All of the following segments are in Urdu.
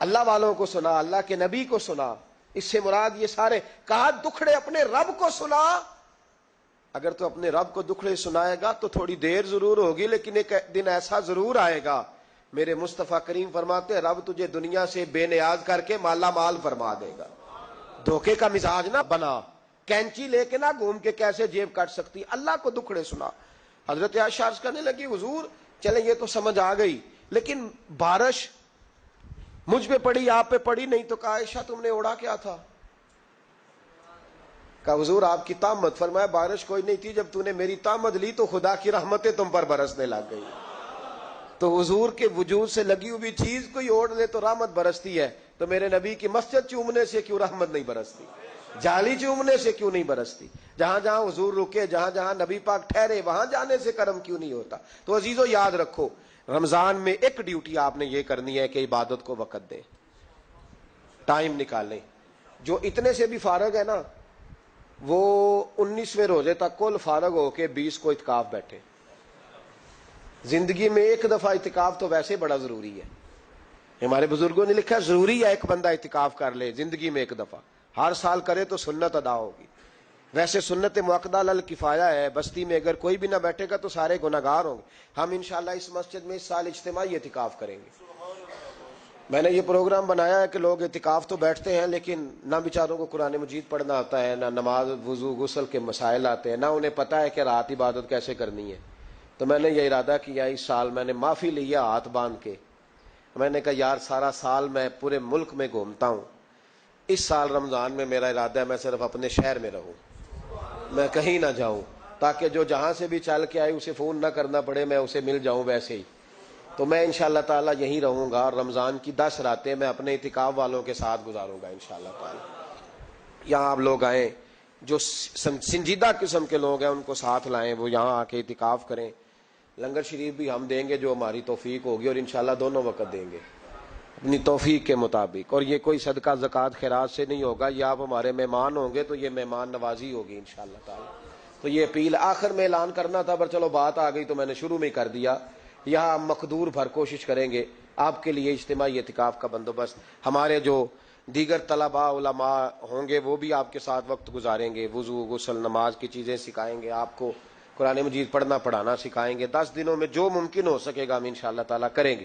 اللہ والوں کو سنا، اللہ کے نبی کو سنا، اس سے مراد یہ سارے کہا دکھڑے اپنے رب کو سنا۔ اگر تو اپنے رب کو دکھڑے سنائے گا تو تھوڑی دیر ضرور ہوگی، لیکن ایک دن ایسا ضرور آئے گا، میرے مصطفیٰ کریم فرماتے ہیں رب تجھے دنیا سے بے نیاز کر کے مالا مال فرما دے گا۔ دھوکے کا مزاج نہ بنا، کینچی لے کے نہ گھوم کے کیسے جیب کٹ سکتی، اللہ کو دکھڑے سنا۔ حضرت عائشہ عرض کرنے لگی حضور چلیں یہ تو سمجھ آ گئی، لیکن بارش مجھ پہ پڑی آپ پہ پڑی نہیں، تو کہا عائشہ تم نے اوڑا کیا تھا؟ کہا حضور آپ کی تامت، فرمایا بارش کوئی نہیں تھی، جب تو نے میری تامت لی تو خدا کی رحمتیں تم پر برسنے لگ گئی۔ تو حضور کے وجود سے لگی ہوئی چیز کوئی اوڑھ لے تو رحمت برستی ہے، تو میرے نبی کی مسجد چومنے سے کیوں رحمت نہیں برستی؟ جالی چومنے سے کیوں نہیں برستی؟ جہاں جہاں حضور رکے، جہاں جہاں نبی پاک ٹھہرے، وہاں جانے سے کرم کیوں نہیں ہوتا؟ تو عزیزو یاد رکھو، رمضان میں ایک ڈیوٹی آپ نے یہ کرنی ہے کہ عبادت کو وقت دیں، ٹائم نکالیں۔ جو اتنے سے بھی فارغ ہے نا، وہ 19ویں روزے تک کل فارغ ہو کے 20 کو اعتکاف بیٹھے۔ زندگی میں ایک دفعہ اعتکاف تو ویسے بڑا ضروری ہے، ہمارے بزرگوں نے لکھا ضروری ہے ایک بندہ اعتکاف کر لے زندگی میں ایک دفعہ، ہر سال کرے تو سنت ادا ہوگی۔ ویسے سنت مؤکدہ الکفایہ ہے، بستی میں اگر کوئی بھی نہ بیٹھے گا تو سارے گناہگار ہوں گے۔ ہم انشاءاللہ اس مسجد میں اس سال اجتماعی اعتکاف کریں گے۔ میں نے یہ پروگرام بنایا ہے کہ لوگ اعتکاف تو بیٹھتے ہیں لیکن نہ بیچاروں کو قرآن مجید پڑھنا آتا ہے، نہ نماز وضو غسل کے مسائل آتے ہیں، نہ انہیں پتہ ہے کہ رات عبادت کیسے کرنی ہے۔ تو میں نے یہ ارادہ کیا، اس سال میں نے معافی لیا ہاتھ باندھ کے، میں نے کہا یار سارا سال میں پورے ملک میں گھومتا ہوں، اس سال رمضان میں میرا ارادہ ہے میں صرف اپنے شہر میں رہوں، میں کہیں نہ جاؤں، تاکہ جو جہاں سے بھی چل کے آئے اسے فون نہ کرنا پڑے، میں اسے مل جاؤں ویسے ہی۔ تو میں انشاءاللہ تعالیٰ یہیں رہوں گا، اور رمضان کی 10 راتیں میں اپنے اعتکاف والوں کے ساتھ گزاروں گا انشاءاللہ تعالیٰ۔ یہاں آپ لوگ آئیں، جو سنجیدہ قسم کے لوگ ہیں ان کو ساتھ لائیں، وہ یہاں آ کے اعتکاف کریں۔ لنگر شریف بھی ہم دیں گے جو ہماری توفیق ہوگی، اور انشاءاللہ دونوں وقت دیں گے اپنی توفیق کے مطابق، اور یہ کوئی صدقہ زکوٰۃ خیرات سے نہیں ہوگا، یہ آپ ہمارے مہمان ہوں گے تو یہ مہمان نوازی ہوگی انشاءاللہ تعالیٰ۔ تو یہ اپیل آخر میں اعلان کرنا تھا، پر چلو بات آ گئی تو میں نے شروع میں ہی کر دیا۔ یہاں ہم مقدور بھر کوشش کریں گے آپ کے لیے اجتماعی اعتکاف کا بندوبست، ہمارے جو دیگر طلباء علماء ہوں گے وہ بھی آپ کے ساتھ وقت گزاریں گے، وضو غسل نماز کی چیزیں سکھائیں گے آپ کو، قرآن مجید پڑھنا پڑھانا سکھائیں گے۔ 10 دنوں میں جو ممکن ہو سکے گا ہم انشاءاللہ تعالیٰ کریں گے۔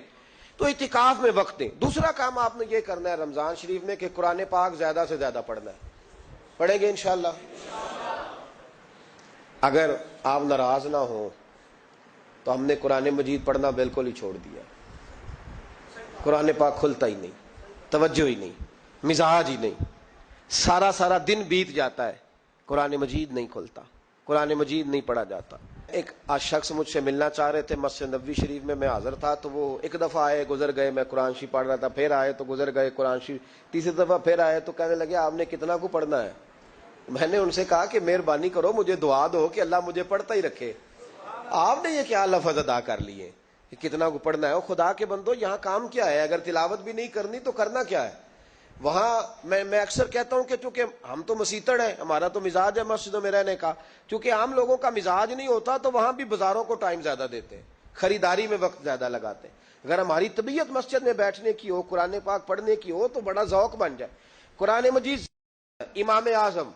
تو اعتکاف میں وقت دیں۔ دوسرا کام آپ نے یہ کرنا ہے رمضان شریف میں کہ قرآن پاک زیادہ سے زیادہ پڑھنا ہے، پڑھیں گے انشاءاللہ۔ اگر آپ ناراض نہ ہوں تو ہم نے قرآن مجید پڑھنا بالکل ہی چھوڑ دیا، قرآن پاک کھلتا ہی نہیں، توجہ ہی نہیں، مزاج ہی نہیں، سارا دن بیت جاتا ہے، قرآن مجید نہیں کھلتا، قرآن مجید نہیں پڑھا جاتا۔ ایک شخص مجھ سے ملنا چاہ رہے تھے مسجد نبوی شریف میں حاضر تھا، تو وہ ایک دفعہ آئے گزر گئے، میں قرآن شریف پڑھ رہا تھا، پھر آئے تو گزر گئے قرآن شریف، تیسری دفعہ پھر آئے تو کہنے لگے آپ نے کتنا کو پڑھنا ہے؟ میں نے ان سے کہا کہ مہربانی کرو مجھے دعا دو کہ اللہ مجھے پڑھتا ہی رکھے۔ آپ نے یہ کیا لفظ ادا کر لیے کہ کتنا کو پڑھنا ہے؟ وہ خدا کے بندو یہاں کام کیا ہے؟ اگر تلاوت بھی نہیں کرنی تو کرنا کیا ہے وہاں؟ میں اکثر کہتا ہوں کہ چونکہ ہم تو مسیتڑ ہیں، ہمارا تو مزاج ہے مسجدوں میں رہنے کا، چونکہ عام لوگوں کا مزاج نہیں ہوتا تو وہاں بھی بازاروں کو ٹائم زیادہ دیتے ہیں، خریداری میں وقت زیادہ لگاتے ہیں۔ اگر ہماری طبیعت مسجد میں بیٹھنے کی ہو، قرآن پاک پڑھنے کی ہو، تو بڑا ذوق بن جائے۔ قرآن مجید امام اعظم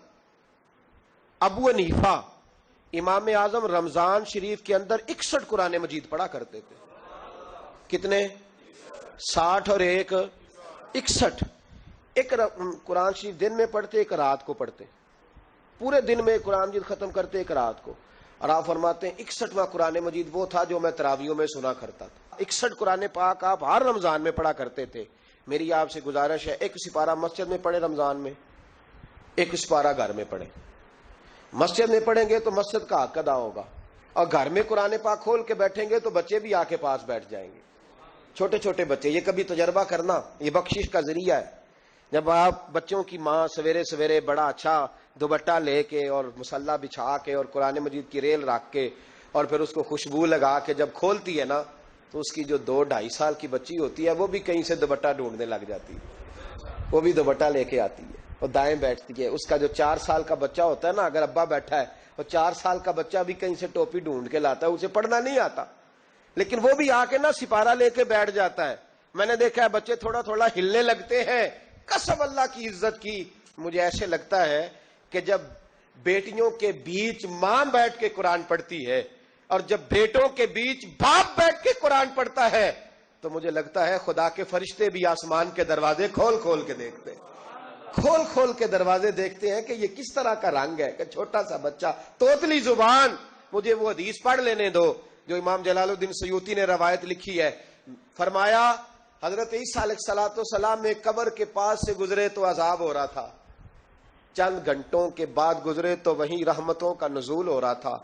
ابو حنیفہ امام اعظم رمضان شریف کے اندر 61 قرآن مجید پڑھا کرتے تھے۔ کتنے؟ 60 اور 1 61۔ ایک قرآن شریف دن میں پڑھتے، ایک رات کو پڑھتے، پورے دن میں قرآن مجید ختم کرتے، ایک رات کو۔ اور آپ فرماتے ہیں 61واں قرآن مجید وہ تھا جو میں تراویحوں میں سنا کرتا تھا۔ 61 قرآن پاک آپ ہر رمضان میں پڑھا کرتے تھے۔ میری آپ سے گزارش ہے ایک سپارہ مسجد میں پڑھیں رمضان میں، ایک سپارہ گھر میں پڑھیں۔ مسجد میں پڑھیں گے تو مسجد کا حق ادا ہوگا، اور گھر میں قرآن پاک کھول کے بیٹھیں گے تو بچے بھی آ کے پاس بیٹھ جائیں گے، چھوٹے چھوٹے بچے۔ یہ کبھی تجربہ کرنا، یہ بخشش کا ذریعہ ہے۔ جب آپ بچوں کی ماں سویرے سویرے بڑا اچھا دوپٹہ لے کے اور مصلی بچھا کے اور قرآن مجید کی ریل رکھ کے اور پھر اس کو خوشبو لگا کے جب کھولتی ہے نا، تو اس کی جو 2-2.5 سال کی بچی ہوتی ہے وہ بھی کہیں سے دوپٹہ ڈھونڈنے لگ جاتی ہے، وہ بھی دوپٹہ لے کے آتی ہے اور دائیں بیٹھتی ہے۔ اس کا جو 4 سال کا بچہ ہوتا ہے نا، اگر ابا بیٹھا ہے اور 4 سال کا بچہ بھی کہیں سے ٹوپی ڈھونڈ کے لاتا ہے، اسے پڑھنا نہیں آتا، لیکن وہ بھی آ کے نا سپارہ لے کے بیٹھ جاتا ہے۔ میں نے دیکھا ہے بچے تھوڑا تھوڑا ہلنے لگتے ہیں. قسم اللہ کی عزت کی, مجھے ایسے لگتا ہے کہ جب بیٹیوں کے بیچ ماں بیٹھ کے قرآن پڑھتی ہے اور جب بیٹوں کے بیچ باپ بیٹھ کے قرآن پڑھتا ہے تو مجھے لگتا ہے خدا کے فرشتے بھی آسمان کے دروازے کھول کھول کے دیکھتے ہیں, کھول کھول کے دروازے دیکھتے ہیں کہ یہ کس طرح کا رنگ ہے کہ چھوٹا سا بچہ, توتلی زبان. مجھے وہ حدیث پڑھ لینے دو جو امام جلال الدین سیوطی نے روایت لکھی ہے. فرمایا حضرت عیسیٰ علیہ الصلوۃ والسلام میں قبر کے پاس سے گزرے تو عذاب ہو رہا تھا, چند گھنٹوں کے بعد گزرے تو وہیں رحمتوں کا نزول ہو رہا تھا.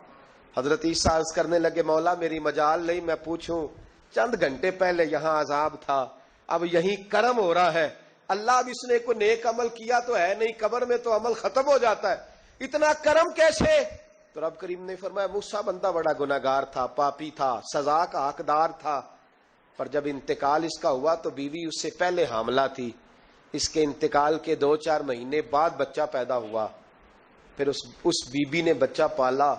حضرت عیسیٰ عرض کرنے لگے مولا میری مجال نہیں میں پوچھوں, چند گھنٹے پہلے یہاں عذاب تھا اب یہیں کرم ہو رہا ہے. اللہ اب اس نے کوئی نیک عمل کیا تو ہے نہیں, قبر میں تو عمل ختم ہو جاتا ہے, اتنا کرم کیسے؟ تو رب کریم نے فرمایا موسیٰ بندہ بڑا گناہگار تھا, پاپی تھا, سزا کا حقدار تھا, پر جب انتقال اس کا ہوا تو بیوی اس سے پہلے حاملہ تھی, اس کے انتقال کے 2-4 مہینے بعد بچہ پیدا ہوا, پھر اس بیوی نے بچہ پالا,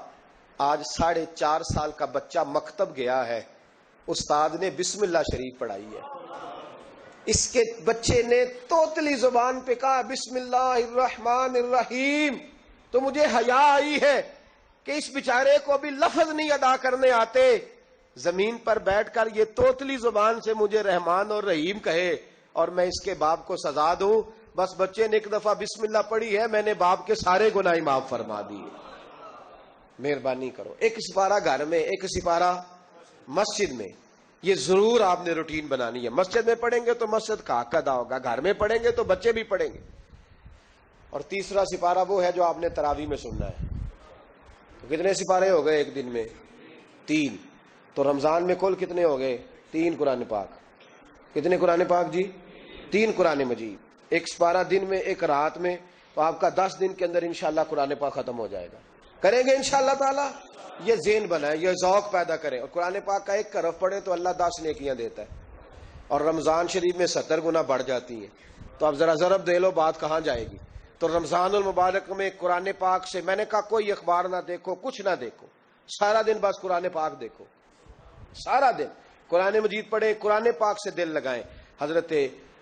آج 4.5 سال کا بچہ مکتب گیا ہے, استاد نے بسم اللہ شریف پڑھائی ہے, اس کے بچے نے توتلی زبان پہ کہا بسم اللہ الرحمن الرحیم. تو مجھے حیا آئی ہے کہ اس بیچارے کو ابھی لفظ نہیں ادا کرنے آتے, زمین پر بیٹھ کر یہ توتلی زبان سے مجھے رحمان اور رحیم کہے اور میں اس کے باپ کو سزا دوں. بس بچے نے ایک دفعہ بسم اللہ پڑھی ہے, میں نے باپ کے سارے گناہ معاف فرما دیے. مہربانی کرو, ایک سپارہ گھر میں, ایک سپارہ مسجد میں, یہ ضرور آپ نے روٹین بنانی ہے. مسجد میں پڑھیں گے تو مسجد کا حق ادا ہوگا, گھر میں پڑھیں گے تو بچے بھی پڑھیں گے. اور تیسرا سپارہ وہ ہے جو آپ نے تراویح میں سننا ہے. تو کتنے سپارے ہو گئے ایک دن میں؟ 3. تو رمضان میں کل کتنے ہو گئے؟ 3 قرآن پاک. کتنے قرآن پاک جی؟ 3 قرآن مجید. ایک سپارہ دن میں, ایک رات میں, تو آپ کا 10 دن کے اندر انشاءاللہ قرآن پاک ختم ہو جائے گا. کریں گے انشاءاللہ تعالی؟ یہ ذہن بنائیں, یہ ذوق پیدا کریں, اور قرآن پاک کا ایک حرف پڑھے تو اللہ 10 نیکیاں دیتا ہے, اور رمضان شریف میں 70 گنا بڑھ جاتی ہیں. تو اب ذرا ضرب دے لو بات کہاں جائے گی. تو رمضان المبارک میں قرآن پاک سے, میں نے کہا کوئی اخبار نہ دیکھو, کچھ نہ دیکھو, سارا دن بس قرآن پاک دیکھو, سارا دن قرآن مجید پڑھیں, قرآن پاک سے دل لگائیں. حضرت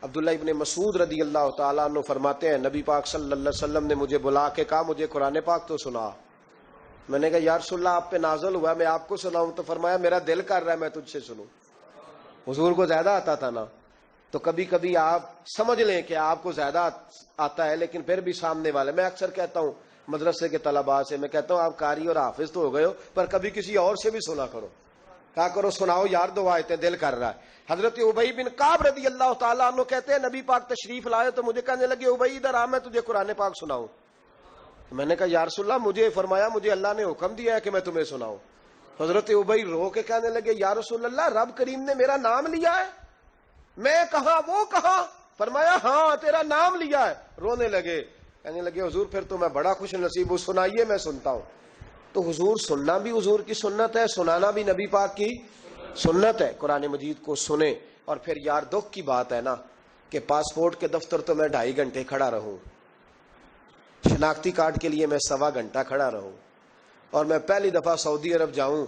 عبداللہ ابن مسعود رضی اللہ تعالیٰ عنہ فرماتے ہیں نبی پاک صلی اللہ علیہ وسلم نے مجھے بلا کے کہا مجھے قرآن پاک تو سنا. میں نے کہا یا رسول اللہ آپ پہ نازل ہوا, میں آپ کو سناؤں؟ تو فرمایا میرا دل کر رہا ہے میں تجھ سے سنوں. حضور کو زیادہ آتا تھا نا, تو کبھی کبھی آپ سمجھ لیں کہ آپ کو زیادہ آتا ہے, لیکن پھر بھی سامنے والے, میں اکثر کہتا ہوں مدرسے کے طلباء سے, میں کہتا ہوں آپ قاری اور حافظ تو ہو گئے ہو, پر کبھی کسی اور سے بھی سنا کرو, کہا کرو سناؤ یار 2 آیتیں, دل کر رہا ہے. حضرت ابی بن کعب رضی اللہ تعالیٰ عنہ کہتے ہیں نبی پاک تشریف لائے تو مجھے کہنے لگے ابی ادھر آ, میں تجھے قرآن پاک سناؤں. میں نے کہا یا رسول اللہ مجھے فرمایا مجھے اللہ نے حکم دیا ہے کہ میں تمہیں سناؤں. حضرت ابی رو کے کہنے لگے یا رسول اللہ رب کریم نے میرا نام لیا ہے. میں کہاں وہ کہاں؟ فرمایا ہاں تیرا نام لیا ہے. رونے لگے, کہنے لگے حضور پھر تو میں بڑا خوش نصیب ہوں, سنائیے میں سنتا ہوں. تو حضور سننا بھی حضور کی سنت ہے, سنانا بھی نبی پاک کی سنت ہے. قرآن مجید کو سنیں. اور پھر یار دکھ کی بات ہے نا کہ پاسپورٹ کے دفتر تو میں 2.5 گھنٹے کھڑا رہوں, شناختی کارڈ کے لیے میں 1.25 گھنٹہ کھڑا رہوں, اور میں پہلی دفعہ سعودی عرب جاؤں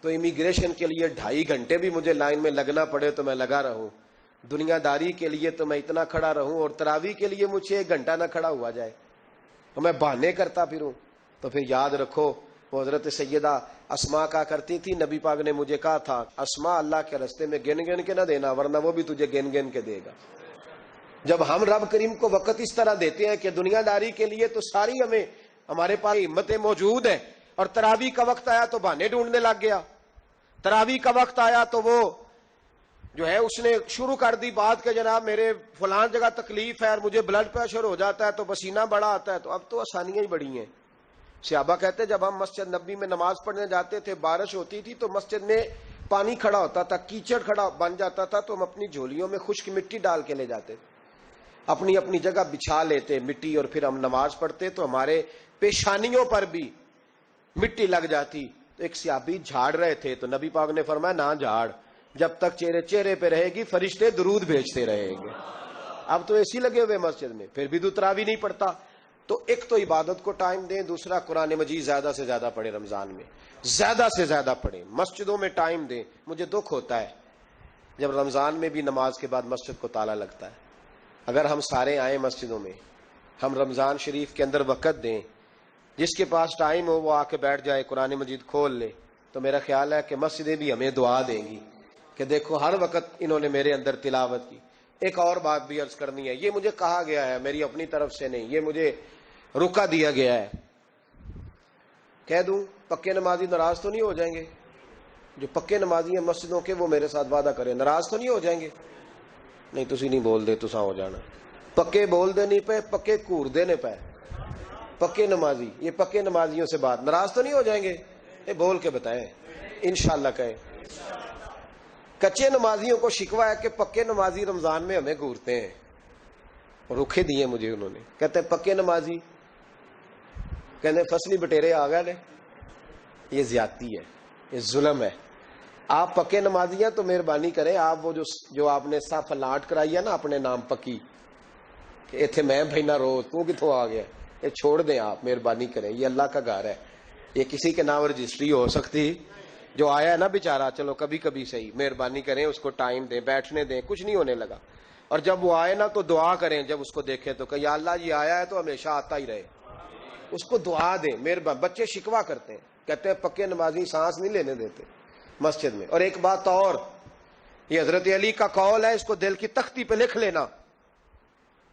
تو امیگریشن کے لیے 2.5 گھنٹے بھی مجھے لائن میں لگنا پڑے تو میں لگا رہوں. دنیا داری کے لیے تو میں اتنا کھڑا رہوں, اور تراویح کے لیے مجھے 1 گھنٹہ نہ کھڑا ہوا جائے تو میں بہانے کرتا پھروں. تو پھر یاد رکھو وہ حضرت سیدہ اسماء کا کرتی تھی, نبی پاک نے مجھے کہا تھا اسماء اللہ کے راستے میں گن گن کے نہ دینا ورنہ وہ بھی تجھے گن گن کے دے گا. جب ہم رب کریم کو وقت اس طرح دیتے ہیں کہ دنیا داری کے لیے تو ساری ہمارے پاس ہمتیں موجود ہیں, اور تراویح کا وقت آیا تو بہانے ڈھونڈنے لگ گیا. تراویح کا وقت آیا تو وہ جو ہے اس نے شروع کر دی بات کہ جناب میرے فلان جگہ تکلیف ہے اور مجھے بلڈ پریشر ہو جاتا ہے تو پسینہ بڑا آتا ہے. تو اب تو آسانیاں ہی بڑی ہیں. صحابہ کہتے جب ہم مسجد نبی میں نماز پڑھنے جاتے تھے, بارش ہوتی تھی تو مسجد میں پانی کھڑا ہوتا تھا, کیچڑ کھڑا بن جاتا تھا, تو ہم اپنی جھولیوں میں خشک مٹی ڈال کے لے جاتے, اپنی اپنی جگہ بچھا لیتے مٹی, اور پھر ہم نماز پڑھتے تو ہمارے پیشانیوں پر بھی مٹی لگ جاتی. تو ایک صحابی جھاڑ رہے تھے تو نبی پاک نے فرمایا نہ جھاڑ, جب تک چہرے پہ رہے گی فرشتے درود بھیجتے رہیں گے. اب تو ایسی لگے ہوئے مسجد میں, پھر بھی تو تراویح نہیں پڑھتا. تو ایک تو عبادت کو ٹائم دیں, دوسرا قرآن مجید زیادہ سے زیادہ پڑھیں, رمضان میں زیادہ سے زیادہ پڑھیں, مسجدوں میں ٹائم دیں. مجھے دکھ ہوتا ہے جب رمضان میں بھی نماز کے بعد مسجد کو تالا لگتا ہے. اگر ہم سارے آئیں مسجدوں میں, ہم رمضان شریف کے اندر وقت دیں, جس کے پاس ٹائم ہو وہ آ کے بیٹھ جائے, قرآن مجید کھول لے, تو میرا خیال ہے کہ مسجدیں بھی ہمیں دعا دیں گی کہ دیکھو ہر وقت انہوں نے میرے اندر تلاوت کی. ایک اور بات بھی عرض کرنی ہے, یہ مجھے کہا گیا ہے, میری اپنی طرف سے نہیں, یہ مجھے رکا دیا گیا ہے. کہہ دوں پکے نمازی ناراض تو نہیں ہو جائیں گے؟ جو پکے نمازی ہیں مسجدوں کے وہ میرے ساتھ وعدہ کریں, ناراض تو نہیں ہو جائیں گے؟ نہیں تسی نہیں بول دے, تساں ہو جانا. پکے بول دے نہیں پے, پکے گھور دینے پے. پکے نمازی, یہ پکے نمازیوں سے بات, ناراض تو نہیں ہو جائیں گے؟ یہ بول کے بتائیں, انشاءاللہ کہیں. کچے نمازیوں کو شکوہ ہے کہ پکے نمازی رمضان میں ہمیں گھورتے ہیں. رکھے دیے مجھے انہوں نے, کہتے ہیں پکے نمازی, کہتے ہیں فصلی بٹیرے آ گئے. یہ زیادتی ہے, یہ ظلم ہے. آپ پکے نمازی ہیں تو مہربانی کریں, آپ وہ جو آپ نے صف لاٹ کرائی ہے نا اپنے نام پکی, کہ ایتھے میں بھینا روز تو کتوں آ گیا, یہ چھوڑ دیں آپ, مہربانی کریں. یہ اللہ کا گھر ہے, یہ کسی کے نام رجسٹری ہو سکتی. جو آیا ہے نا بیچارہ, چلو کبھی کبھی صحیح, مہربانی کریں اس کو ٹائم دیں, بیٹھنے دیں, کچھ نہیں ہونے لگا. اور جب وہ آئے نا تو دعا کریں, جب اس کو دیکھیں تو کہ یا اللہ یہ آیا ہے تو ہمیشہ آتا ہی رہے, اس کو دعا دیں. مہربانی, بچے شکوا کرتے ہیں, کہتے ہیں پکے نمازی سانس نہیں لینے دیتے مسجد میں. اور ایک بات اور, یہ حضرت علی کا قول ہے, اس کو دل کی تختی پہ لکھ لینا,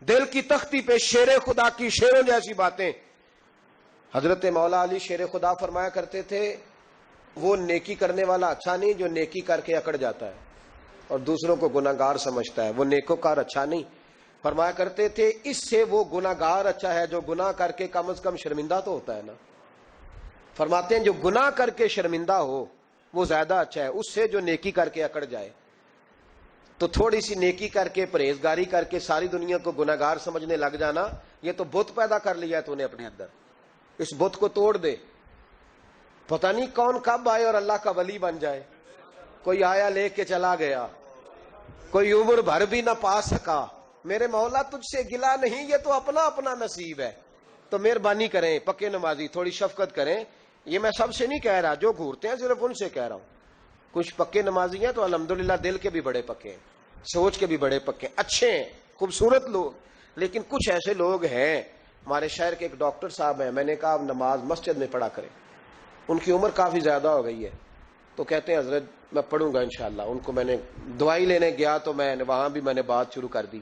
دل کی تختی پہ, شیر خدا کی شیروں جیسی باتیں. حضرت مولا علی شیر خدا فرمایا کرتے تھے, وہ نیکی کرنے والا اچھا نہیں جو نیکی کر کے اکڑ جاتا ہے اور دوسروں کو گناہگار سمجھتا ہے, وہ نیکوکار اچھا نہیں. فرمایا کرتے تھے اس سے وہ گناہگار اچھا ہے جو گناہ کر کے کم از کم شرمندہ تو ہوتا ہے نا. فرماتے ہیں جو گناہ کر کے شرمندہ ہو وہ زیادہ اچھا ہے اس سے جو نیکی کر کے اکڑ جائے. تو تھوڑی سی نیکی کر کے, پرہیزگاری کر کے ساری دنیا کو گناہگار سمجھنے لگ جانا, یہ تو بت پیدا کر لیا ہے تو نے اپنے اندر. اس بت کو توڑ دے, پتہ نہیں کون کب آئے اور اللہ کا ولی بن جائے. کوئی آیا لے کے چلا گیا, کوئی عمر بھر بھی نہ پا سکا. میرے مولا تجھ سے گلا نہیں, یہ تو اپنا اپنا نصیب ہے. تو مہربانی کریں پکے نمازی, تھوڑی شفقت کریں. یہ میں سب سے نہیں کہہ رہا, جو گھورتے ہیں صرف ان سے کہہ رہا ہوں. کچھ پکے نمازی ہیں تو الحمدللہ دل کے بھی بڑے پکے ہیں, سوچ کے بھی بڑے پکے, اچھے ہیں, خوبصورت لوگ. لیکن کچھ ایسے لوگ ہیں, ہمارے شہر کے ایک ڈاکٹر صاحب ہیں, میں نے کہا نماز مسجد میں پڑھا کریں. ان کی عمر کافی زیادہ ہو گئی ہے, تو کہتے ہیں حضرت میں پڑھوں گا انشاءاللہ. ان کو میں نے دوائی لینے گیا تو وہاں بھی میں نے بات شروع کر دی.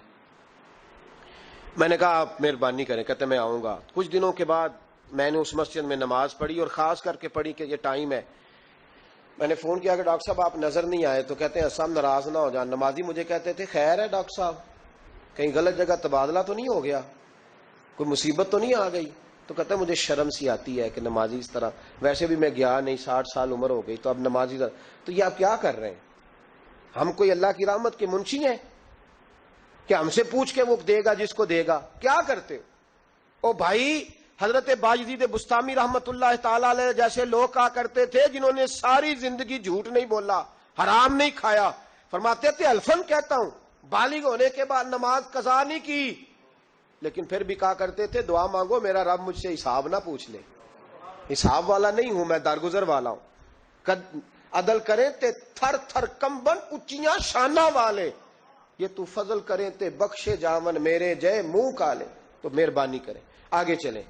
میں نے کہا آپ مہربانی کریں, کہتے میں آؤں گا. کچھ دنوں کے بعد میں نے اس مسجد میں نماز پڑھی, اور خاص کر کے پڑھی کہ یہ ٹائم ہے. میں نے فون کیا کہ ڈاکٹر صاحب آپ نظر نہیں آئے, تو کہتے ہیں سب ناراض نہ ہو جان. نمازی مجھے کہتے تھے خیر ہے ڈاکٹر صاحب, کہیں غلط جگہ تبادلہ تو نہیں ہو گیا, کوئی مصیبت تو نہیں آ گئی؟ تو کہتا ہے مجھے شرم سی آتی ہے کہ نمازی اس طرح, ویسے بھی میں گیا نہیں, 60 سال عمر ہو گئی, تو اب نمازی تو یہ آپ کیا کر رہے ہیں؟ ہم کوئی اللہ کی رحمت کے منشی ہیں کہ ہم سے پوچھ کے وہ دے گا جس کو دے گا؟ کیا کرتے ہو؟ او بھائی, حضرت باجدید بستامی رحمت اللہ تعالی علیہ جیسے لوگ کہا کرتے تھے جنہوں نے ساری زندگی جھوٹ نہیں بولا, حرام نہیں کھایا. فرماتے تھے الفن کہتا ہوں, بالغ ہونے کے بعد نماز قضا نہیں کی, لیکن پھر بھی کہا کرتے تھے دعا مانگو میرا رب مجھ سے حساب نہ پوچھ لے. حساب والا نہیں ہوں میں, درگزر والا ہوں. عدل کریں تے تھر تھر کمبن اچیاں شانہ والے, یہ تو فضل کریں تے بخشے جاون میرے جے منہ کالے. تو مہربانی کریں. آگے چلیں,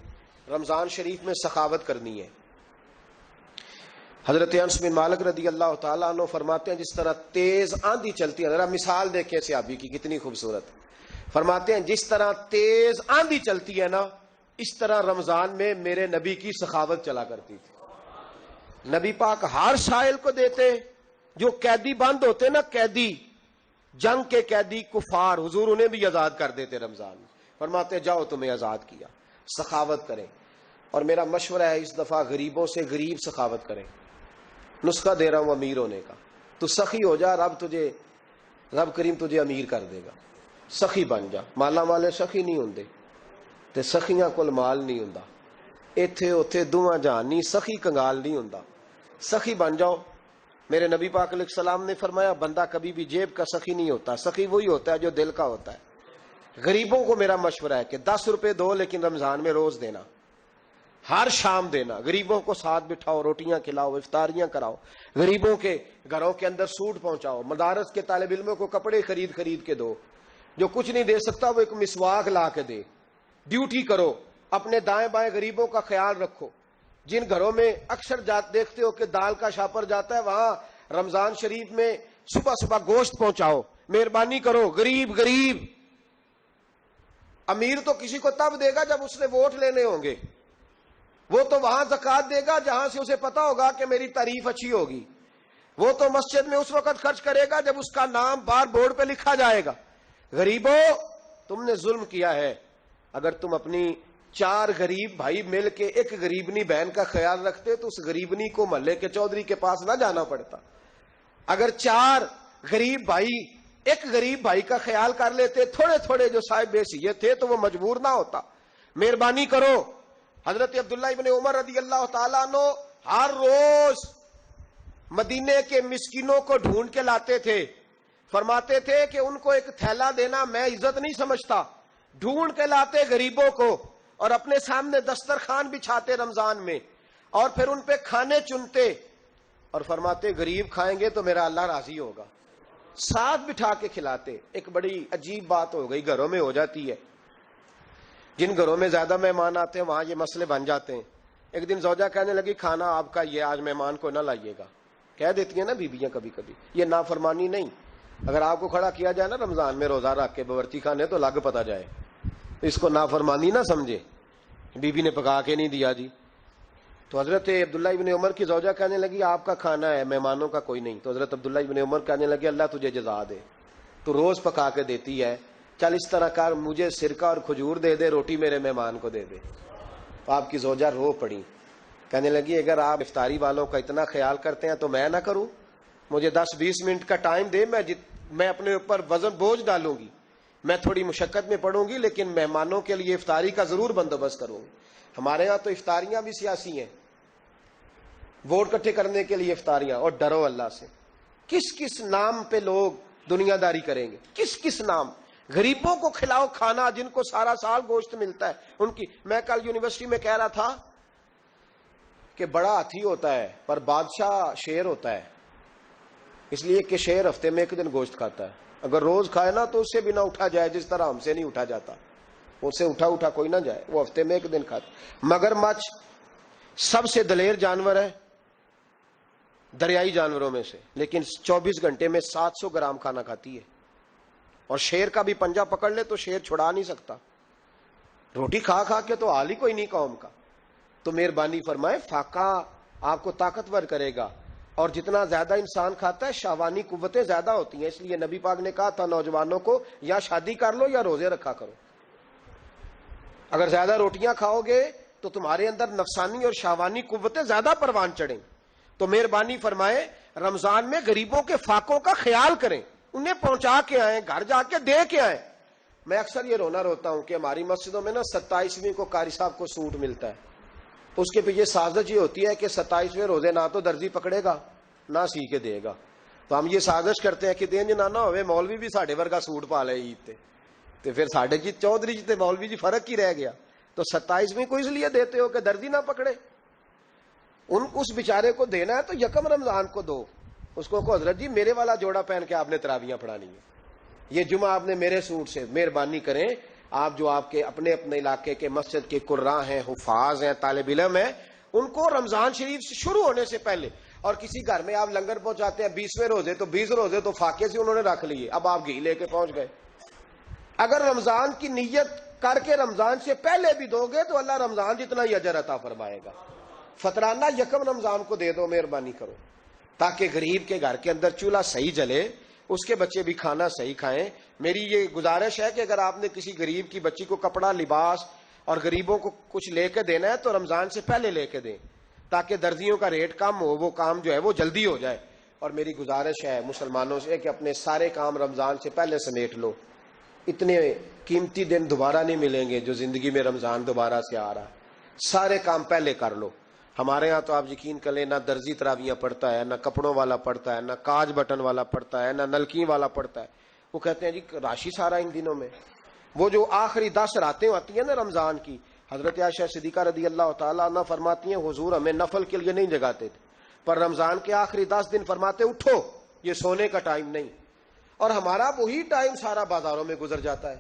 رمضان شریف میں سخاوت کرنی ہے. حضرت انس بن مالک رضی اللہ تعالیٰ عنہ فرماتے ہیں جس طرح تیز آندھی چلتی ہے, ذرا مثال دیکھیں صحابی کی کتنی خوبصورت. فرماتے ہیں جس طرح تیز آندھی چلتی ہے نا, اس طرح رمضان میں میرے نبی کی سخاوت چلا کرتی تھی. نبی پاک ہر سائل کو دیتے, جو قیدی بند ہوتے نا, قیدی جنگ کے قیدی کفار, حضور انہیں بھی آزاد کر دیتے رمضان میں. فرماتے جاؤ تمہیں آزاد کیا. سخاوت کریں. اور میرا مشورہ ہے اس دفعہ غریبوں سے غریب سخاوت کریں. نسخہ دے رہا ہوں امیر ہونے کا, تو سخی ہو جا, رب کریم تجھے امیر کر دے گا. سخی بن جا. مالا والے سخی نہیں ہوندے تے سخیاں کول مال نہیں ہوندا, ایتھے اوتھے دوواں جہان نہیں, سخی کنگال نہیں ہوندا. سخی بن جاؤ. میرے نبی پاک علیہ السلام نے فرمایا بندہ کبھی بھی جیب کا سخی نہیں ہوتا, سخی وہی ہوتا ہے جو دل کا ہوتا ہے. غریبوں کو میرا مشورہ ہے کہ 10 روپے دو لیکن رمضان میں روز دینا. ہر شام دینا، غریبوں کو ساتھ بٹھاؤ، روٹیاں کھلاؤ، افطاریاں کراؤ، غریبوں کے گھروں کے اندر سوٹ پہنچاؤ، مدارس کے طالب علموں کو کپڑے خرید کے دو، جو کچھ نہیں دے سکتا وہ ایک مسواک لا کے دے، ڈیوٹی کرو، اپنے دائیں بائیں غریبوں کا خیال رکھو۔ جن گھروں میں اکثر دیکھتے ہو کہ دال کا شاپر جاتا ہے، وہاں رمضان شریف میں صبح صبح گوشت پہنچاؤ، مہربانی کرو۔ غریب امیر تو کسی کو تب دے گا جب اس نے ووٹ لینے ہوں گے، وہ تو وہاں زکوٰۃ دے گا جہاں سے اسے پتا ہوگا کہ میری تعریف اچھی ہوگی، وہ تو مسجد میں اس وقت خرچ کرے گا جب اس کا نام بار بورڈ پہ لکھا جائے گا۔ غریبوں، تم نے ظلم کیا ہے۔ اگر تم اپنی 4 غریب بھائی مل کے ایک غریبنی بہن کا خیال رکھتے تو اس غریبنی کو محلے کے چودھری کے پاس نہ جانا پڑتا۔ اگر 4 غریب بھائی ایک غریب بھائی کا خیال کر لیتے، تھوڑے تھوڑے جو صاحب حیثیت تھے، تو وہ مجبور نہ ہوتا۔ مہربانی کرو۔ حضرت عبداللہ ابن عمر رضی اللہ تعالیٰ عنہ ہر روز مدینے کے مسکینوں کو ڈھونڈ کے لاتے تھے، فرماتے تھے کہ ان کو ایک تھیلا دینا میں عزت نہیں سمجھتا، ڈھونڈ کے لاتے غریبوں کو اور اپنے سامنے دسترخوان بچھاتے رمضان میں، اور پھر ان پہ کھانے چنتے اور فرماتے غریب کھائیں گے تو میرا اللہ راضی ہوگا، ساتھ بٹھا کے کھلاتے۔ ایک بڑی عجیب بات ہو گئی، گھروں میں ہو جاتی ہے، جن گھروں میں زیادہ مہمان آتے ہیں وہاں یہ مسئلے بن جاتے ہیں۔ ایک دن زوجہ کہنے لگی کھانا آپ کا یہ آج مہمان کو نہ لائیے گا۔ کہہ دیتی ہیں نا بیویاں کبھی کبھی، یہ نافرمانی نہیں۔ اگر آپ کو کھڑا کیا جائے نا رمضان میں روزہ رکھ کے باورچی خانے تو لگ پتا جائے، اس کو نافرمانی نہ سمجھے، بیوی نے پکا کے نہیں دیا جی۔ تو حضرت عبداللہ ابن عمر کی زوجہ کہنے لگی آپ کا کھانا ہے، مہمانوں کا کوئی نہیں۔ تو حضرت عبداللہ ابن عمر کہنے لگے اللہ تجھے جزا دے، تو روز پکا کے دیتی ہے، چل اس طرح کر مجھے سرکہ اور کھجور دے دے، روٹی میرے مہمان کو دے دے۔ آپ کی زوجہ رو پڑی، کہنے لگی اگر آپ افطاری والوں کا اتنا خیال کرتے ہیں تو میں نہ کروں؟ مجھے 10-20 منٹ کا ٹائم دے، میں اپنے اوپر وزن بوجھ ڈالوں گی، میں تھوڑی مشقت میں پڑوں گی، لیکن مہمانوں کے لیے افطاری کا ضرور بندوبست کروں گی۔ ہمارے ہاں تو افطاریاں بھی سیاسی ہیں، ووٹ اکٹھے کرنے کے لیے افطاریاں، اور ڈرو اللہ سے۔ کس کس نام پہ لوگ دنیا داری کریں گے، کس کس نام؟ غریبوں کو کھلاؤ کھانا جن کو سارا سال گوشت ملتا ہے ان کی۔ میں کل یونیورسٹی میں کہہ رہا تھا کہ بڑا ہاتھی ہوتا ہے پر بادشاہ شیر ہوتا ہے، اس لیے کہ شیر ہفتے میں 1 دن گوشت کھاتا ہے، اگر روز کھائے نا تو اس سے بھی نہ اٹھا جائے، جس طرح ہم سے نہیں اٹھا جاتا، اس سے اٹھا کوئی نہ جائے، وہ ہفتے میں 1 دن کھاتا۔ مگرمچھ سب سے دلیر جانور ہے دریائی جانوروں میں سے، لیکن 24 گھنٹے میں 700 گرام کھانا کھاتی ہے، اور شیر کا بھی پنجہ پکڑ لے تو شیر چھڑا نہیں سکتا، روٹی کھا کے تو حال ہی کوئی نہیں قوم کا۔ تو مہربانی فرمائے، فاقہ آپ کو طاقتور کرے گا، اور جتنا زیادہ انسان کھاتا ہے شہوانی قوتیں زیادہ ہوتی ہیں، اس لیے نبی پاک نے کہا تھا نوجوانوں کو یا شادی کر لو یا روزے رکھا کرو۔ اگر زیادہ روٹیاں کھاؤ گے تو تمہارے اندر نفسانی اور شہوانی قوتیں زیادہ پروان چڑھیں۔ تو مہربانی فرمائے رمضان میں غریبوں کے فاقوں کا خیال کریں، انہیں پہنچا کے آئیں، گھر جا کے دے کے آئیں۔ میں اکثر یہ روتا ہوں کہ ہماری مسجدوں میں نا 27ویں کو قاری صاحب کو سوٹ ملتا ہے، اس کے پیچھے سازش یہ ہوتی ہے کہ 27ویں روزے نہ تو درزی پکڑے گا نہ سی کے دے گا، تو ہم یہ سازش کرتے ہیں کہ دین جنانا ہوئے مولوی بھی ساڑھے ورگا سوٹ پا لے عید تے پھر ساڑھے جی چودھری جی تے مولوی جی فرق ہی رہ گیا۔ تو 27ویں کو اس لیے دیتے ہو کہ درزی نہ پکڑے، اس بیچارے کو دینا ہے تو یکم رمضان کو دو، اس کو حضرت جی میرے والا جوڑا پہن کے آپ نے تراویاں پڑھانی ہے، یہ جمعہ آپ نے میرے سوٹ سے۔ مہربانی کریں آپ جو آپ کے اپنے علاقے کے مسجد کے قراء ہیں، حفاظ ہیں، طالب علم ہیں، ان کو رمضان شریف سے شروع ہونے سے پہلے، اور کسی گھر میں آپ لنگر پہنچاتے ہیں 20ویں روزے تو 20 روزے تو فاقے سے انہوں نے رکھ لیے، اب آپ گھی لے کے پہنچ گئے۔ اگر رمضان کی نیت کر کے رمضان سے پہلے بھی دو گے تو اللہ رمضان جتنا ہی اجر عطا فرمائے گا۔ فطرانہ یکم رمضان کو دے دو، مہربانی کرو، تاکہ غریب کے گھر کے اندر چولہا صحیح جلے، اس کے بچے بھی کھانا صحیح کھائیں۔ میری یہ گزارش ہے کہ اگر آپ نے کسی غریب کی بچی کو کپڑا، لباس اور غریبوں کو کچھ لے کے دینا ہے تو رمضان سے پہلے لے کے دیں، تاکہ درزیوں کا ریٹ کم ہو، وہ کام جو ہے وہ جلدی ہو جائے۔ اور میری گزارش ہے مسلمانوں سے کہ اپنے سارے کام رمضان سے پہلے سمیٹ لو، اتنے قیمتی دن دوبارہ نہیں ملیں گے جو زندگی میں رمضان دوبارہ سے آ رہا ہے، سارے کام پہلے کر لو۔ ہمارے ہاں تو آپ یقین کر لیں، نہ درزی تراویاں پڑھتا ہے، نہ کپڑوں والا پڑھتا ہے، نہ کاج بٹن والا پڑھتا ہے، نہ نلکی والا پڑھتا ہے۔ وہ کہتے ہیں جی راشی سارا ان دنوں میں، وہ جو آخری 10 راتیں ہوتی ہیں نا رمضان کی، حضرت عائشہ صدیقہ رضی اللہ تعالیٰ عنہ فرماتی ہیں حضور ہمیں نفل کے لیے نہیں جگاتے تھے، پر رمضان کے آخری 10 دن فرماتے اٹھو، یہ سونے کا ٹائم نہیں. اور ہمارا وہی ٹائم سارا بازاروں میں گزر جاتا ہے.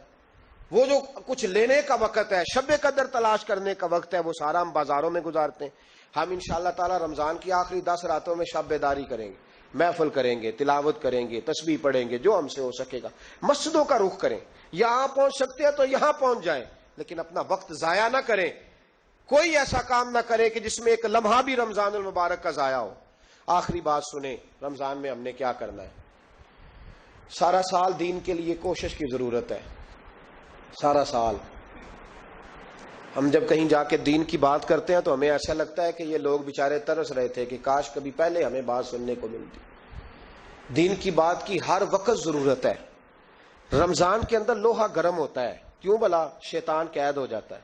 وہ جو کچھ لینے کا وقت ہے، شب قدر تلاش کرنے کا وقت ہے، وہ سارا ہم بازاروں میں گزارتے ہیں. ہم انشاءاللہ تعالی رمضان کی آخری 10 راتوں میں شب بیداری کریں گے، محفل کریں گے، تلاوت کریں گے، تسبیح پڑھیں گے، جو ہم سے ہو سکے گا. مسجدوں کا رخ کریں، یہاں پہنچ سکتے ہیں تو یہاں پہنچ جائیں، لیکن اپنا وقت ضائع نہ کریں. کوئی ایسا کام نہ کرے کہ جس میں ایک لمحہ بھی رمضان المبارک کا ضائع ہو. آخری بات سنیں، رمضان میں ہم نے کیا کرنا ہے. سارا سال دین کے لیے کوشش کی ضرورت ہے. سارا سال ہم جب کہیں جا کے دین کی بات کرتے ہیں تو ہمیں ایسا لگتا ہے کہ یہ لوگ بیچارے ترس رہے تھے کہ کاش کبھی پہلے ہمیں بات سننے کو ملتی. دین کی بات کی ہر وقت ضرورت ہے. رمضان کے اندر لوہا گرم ہوتا ہے. کیوں بھلا؟ شیطان قید ہو جاتا ہے.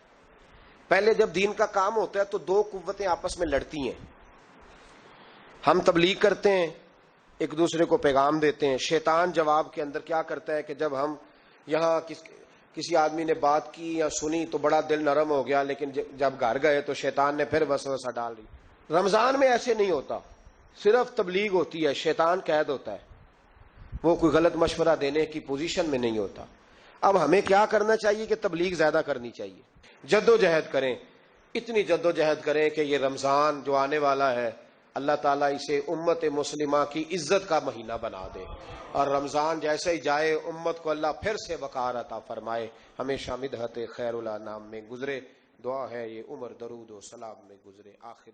پہلے جب دین کا کام ہوتا ہے تو دو قوتیں آپس میں لڑتی ہیں. ہم تبلیغ کرتے ہیں، ایک دوسرے کو پیغام دیتے ہیں. شیطان جواب کے اندر کیا کرتا ہے کہ جب ہم یہاں کسی آدمی نے بات کی یا سنی تو بڑا دل نرم ہو گیا، لیکن جب گھر گئے تو شیطان نے پھر وسوسہ ڈال دی. رمضان میں ایسے نہیں ہوتا، صرف تبلیغ ہوتی ہے، شیطان قید ہوتا ہے، وہ کوئی غلط مشورہ دینے کی پوزیشن میں نہیں ہوتا. اب ہمیں کیا کرنا چاہیے کہ تبلیغ زیادہ کرنی چاہیے. جد و جہد کریں، اتنی جد و جہد کریں کہ یہ رمضان جو آنے والا ہے اللہ تعالیٰ اسے امت مسلمہ کی عزت کا مہینہ بنا دے، اور رمضان جیسے ہی جائے امت کو اللہ پھر سے وقار عطا فرمائے، ہمیشہ مدحت خیر الانام میں گزرے. دعا ہے یہ عمر درود و سلام میں گزرے. آخر